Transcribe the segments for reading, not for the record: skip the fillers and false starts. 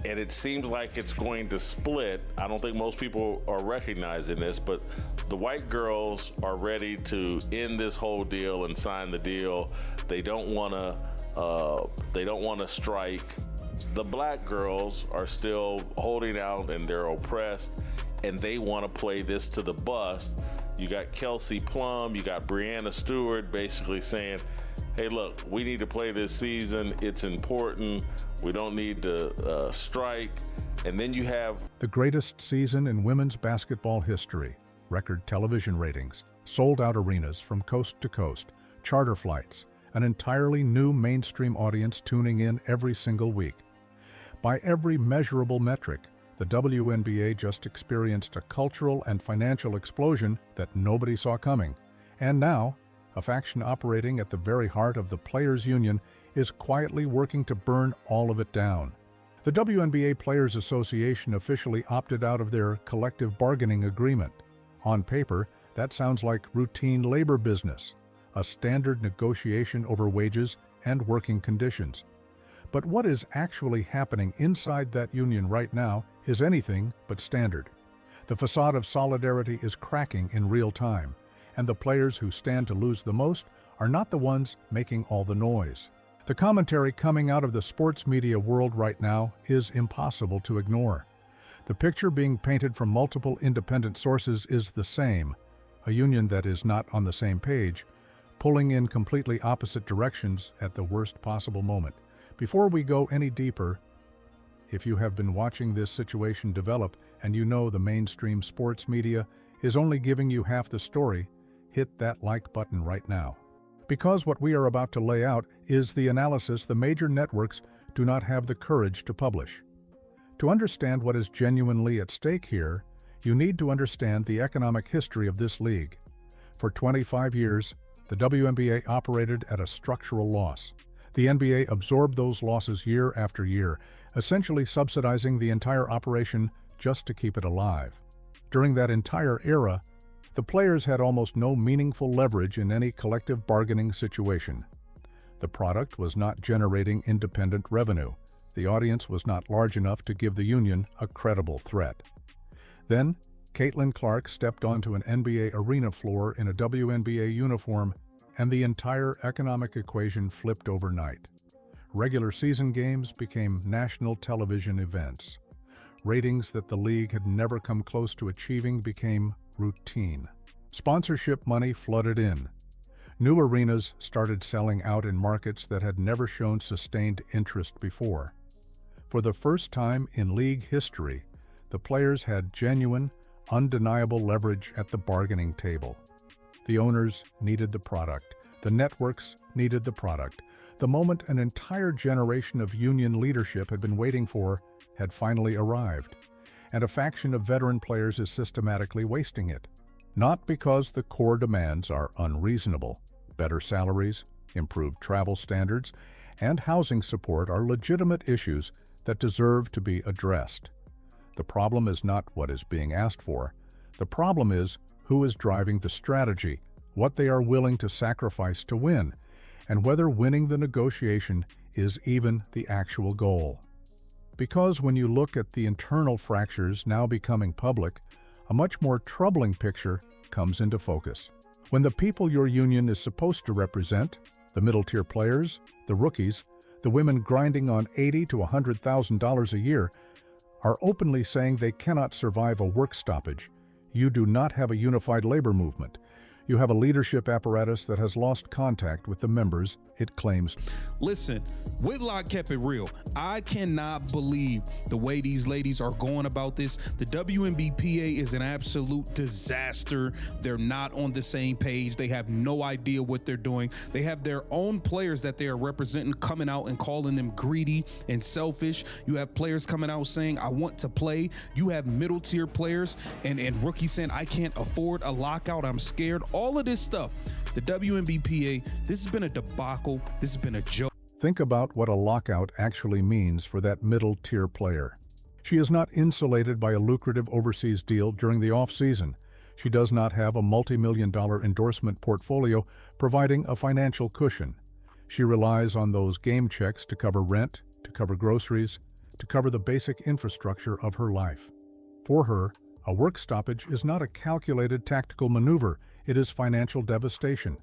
and it seems like it's going to split. I don't think most people are recognizing this, but the white girls are ready to end this whole deal and sign the deal. They don't want to strike. The black girls are still holding out and they're oppressed, and they want to play this to the bust. You got Kelsey Plum, you got Breanna Stewart basically saying, hey, look, we need to play this season. It's important. We don't need to strike. And then you have the greatest season in women's basketball history. Record television ratings, sold-out arenas from coast to coast, charter flights, an entirely new mainstream audience tuning in every single week. By every measurable metric, the WNBA just experienced a cultural and financial explosion that nobody saw coming. And now, a faction operating at the very heart of the Players' Union is quietly working to burn all of it down. The WNBA Players Association officially opted out of their collective bargaining agreement. On paper, that sounds like routine labor business, a standard negotiation over wages and working conditions. But what is actually happening inside that union right now is anything but standard. The facade of solidarity is cracking in real time, and the players who stand to lose the most are not the ones making all the noise. The commentary coming out of the sports media world right now is impossible to ignore. The picture being painted from multiple independent sources is the same, a union that is not on the same page, pulling in completely opposite directions at the worst possible moment. Before we go any deeper, if you have been watching this situation develop and you know the mainstream sports media is only giving you half the story, hit that like button right now. Because what we are about to lay out is the analysis the major networks do not have the courage to publish. To understand what is genuinely at stake here, you need to understand the economic history of this league. For 25 years, the WNBA operated at a structural loss. The NBA absorbed those losses year after year, essentially subsidizing the entire operation just to keep it alive. During that entire era, the players had almost no meaningful leverage in any collective bargaining situation. The product was not generating independent revenue. The audience was not large enough to give the union a credible threat. Then, Caitlin Clark stepped onto an NBA arena floor in a WNBA uniform, and the entire economic equation flipped overnight. Regular season games became national television events. Ratings that the league had never come close to achieving became routine. Sponsorship money flooded in. New arenas started selling out in markets that had never shown sustained interest before. For the first time in league history, the players had genuine, undeniable leverage at the bargaining table. The owners needed the product. The networks needed the product. The moment an entire generation of union leadership had been waiting for had finally arrived, and a faction of veteran players is systematically wasting it. Not because the core demands are unreasonable. Better salaries, improved travel standards, and housing support are legitimate issues that deserve to be addressed. The problem is not what is being asked for. The problem is who is driving the strategy, what they are willing to sacrifice to win, and whether winning the negotiation is even the actual goal. Because when you look at the internal fractures now becoming public, a much more troubling picture comes into focus. When the people your union is supposed to represent, the middle-tier players, the rookies, the women grinding on $80,000 to $100,000 a year, are openly saying they cannot survive a work stoppage, you do not have a unified labor movement. You have a leadership apparatus that has lost contact with the members it claims. Listen, Whitlock kept it real. I cannot believe the way these ladies are going about this. The WNBPA is an absolute disaster. They're not on the same page. They have no idea what they're doing. They have their own players that they are representing coming out and calling them greedy and selfish. You have players coming out saying, I want to play. You have middle tier players and rookies saying, I can't afford a lockout. I'm scared. All of this stuff. The WNBPA, this has been a debacle. This has been a joke. Think about what a lockout actually means for that middle-tier player. She is not insulated by a lucrative overseas deal during the off-season. She does not have a multi-million-dollar endorsement portfolio providing a financial cushion. She relies on those game checks to cover rent, to cover groceries, to cover the basic infrastructure of her life. For her, a work stoppage is not a calculated tactical maneuver, it is financial devastation.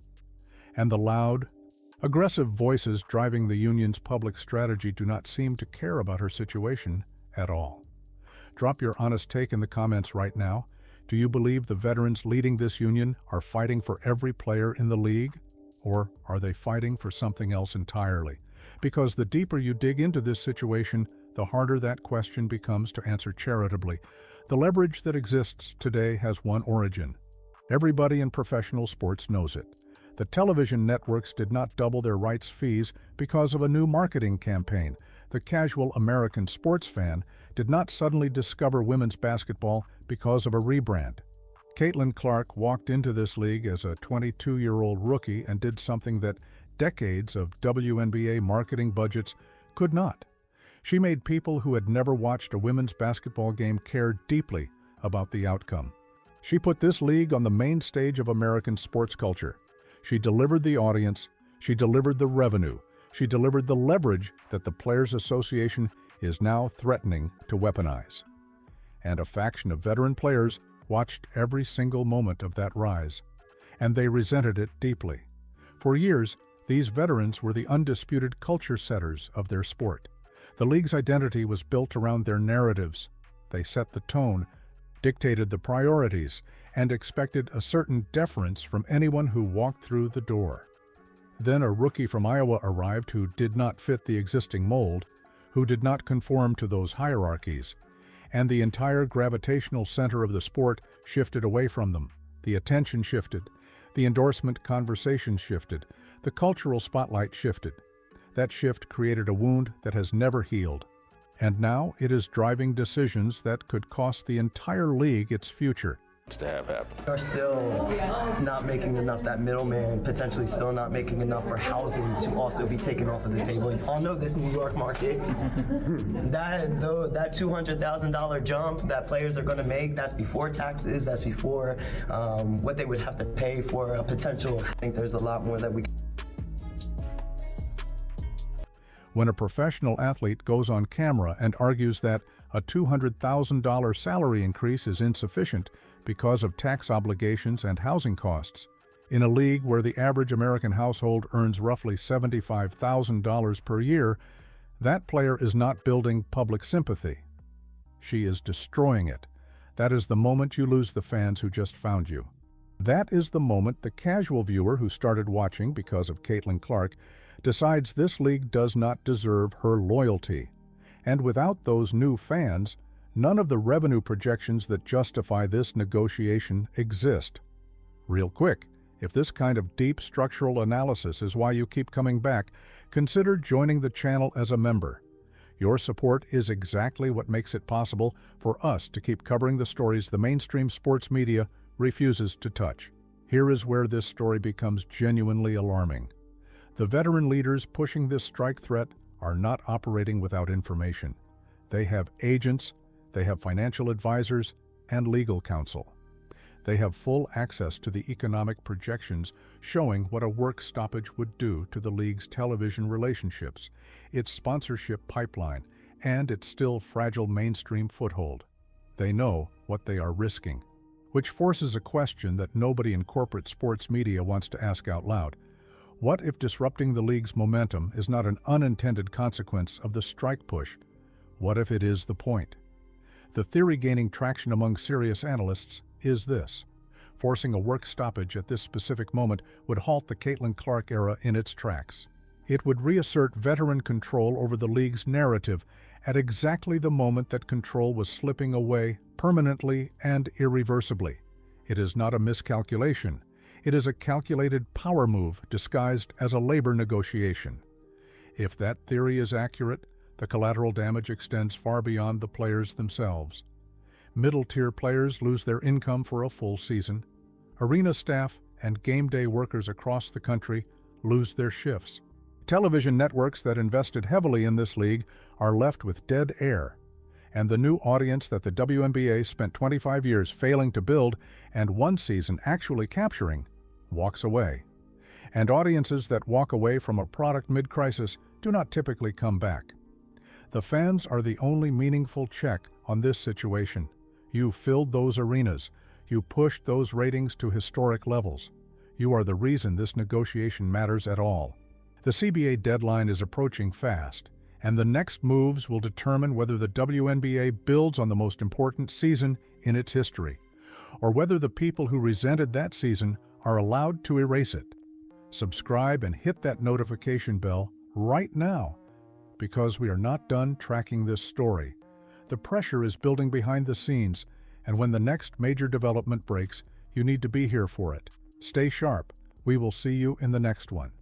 And the loud, aggressive voices driving the union's public strategy do not seem to care about her situation at all. Drop your honest take in the comments right now. Do you believe the veterans leading this union are fighting for every player in the league? Or are they fighting for something else entirely? Because the deeper you dig into this situation, the harder that question becomes to answer charitably. The leverage that exists today has one origin. Everybody in professional sports knows it. The television networks did not double their rights fees because of a new marketing campaign. The casual American sports fan did not suddenly discover women's basketball because of a rebrand. Caitlin Clark walked into this league as a 22-year-old rookie and did something that decades of WNBA marketing budgets could not. She made people who had never watched a women's basketball game care deeply about the outcome. She put this league on the main stage of American sports culture. She delivered the audience, she delivered the revenue, she delivered the leverage that the Players Association is now threatening to weaponize. And a faction of veteran players watched every single moment of that rise, and they resented it deeply. For years, these veterans were the undisputed culture setters of their sport. The league's identity was built around their narratives. They set the tone, dictated the priorities, and expected a certain deference from anyone who walked through the door. Then a rookie from Iowa arrived who did not fit the existing mold, who did not conform to those hierarchies, and the entire gravitational center of the sport shifted away from them. The attention shifted, the endorsement conversation shifted, the cultural spotlight shifted. That shift created a wound that has never healed, and now it is driving decisions that could cost the entire league its future. To have happen. Are still not making enough. That middleman potentially still not making enough for housing to also be taken off of the table. You all know this New York market. that $200,000 jump that players are going to make, that's before taxes, that's before what they would have to pay for a potential. I think there's a lot more that we. When a professional athlete goes on camera and argues that a $200,000 salary increase is insufficient because of tax obligations and housing costs, in a league where the average American household earns roughly $75,000 per year, that player is not building public sympathy. She is destroying it. That is the moment you lose the fans who just found you. That is the moment the casual viewer who started watching because of Caitlin Clark decides this league does not deserve her loyalty. And without those new fans, none of the revenue projections that justify this negotiation exist. Real quick, if this kind of deep structural analysis is why you keep coming back, consider joining the channel as a member. Your support is exactly what makes it possible for us to keep covering the stories the mainstream sports media refuses to touch. Here is where this story becomes genuinely alarming. The veteran leaders pushing this strike threat are not operating without information. They have agents, they have financial advisors, and legal counsel. They have full access to the economic projections showing what a work stoppage would do to the league's television relationships, its sponsorship pipeline, and its still fragile mainstream foothold. They know what they are risking, which forces a question that nobody in corporate sports media wants to ask out loud. What if disrupting the league's momentum is not an unintended consequence of the strike push? What if it is the point? The theory gaining traction among serious analysts is this: forcing a work stoppage at this specific moment would halt the Caitlin Clark era in its tracks. It would reassert veteran control over the league's narrative at exactly the moment that control was slipping away permanently and irreversibly. It is not a miscalculation. It is a calculated power move disguised as a labor negotiation. If that theory is accurate, the collateral damage extends far beyond the players themselves. Middle-tier players lose their income for a full season. Arena staff and game day workers across the country lose their shifts. Television networks that invested heavily in this league are left with dead air. And the new audience that the WNBA spent 25 years failing to build and one season actually capturing walks away. And audiences that walk away from a product mid-crisis do not typically come back. The fans are the only meaningful check on this situation. You filled those arenas. You pushed those ratings to historic levels. You are the reason this negotiation matters at all. The CBA deadline is approaching fast, and the next moves will determine whether the WNBA builds on the most important season in its history, or whether the people who resented that season are allowed to erase it. Subscribe and hit that notification bell right now, because we are not done tracking this story. The pressure is building behind the scenes, and when the next major development breaks, you need to be here for it. Stay sharp. We will see you in the next one.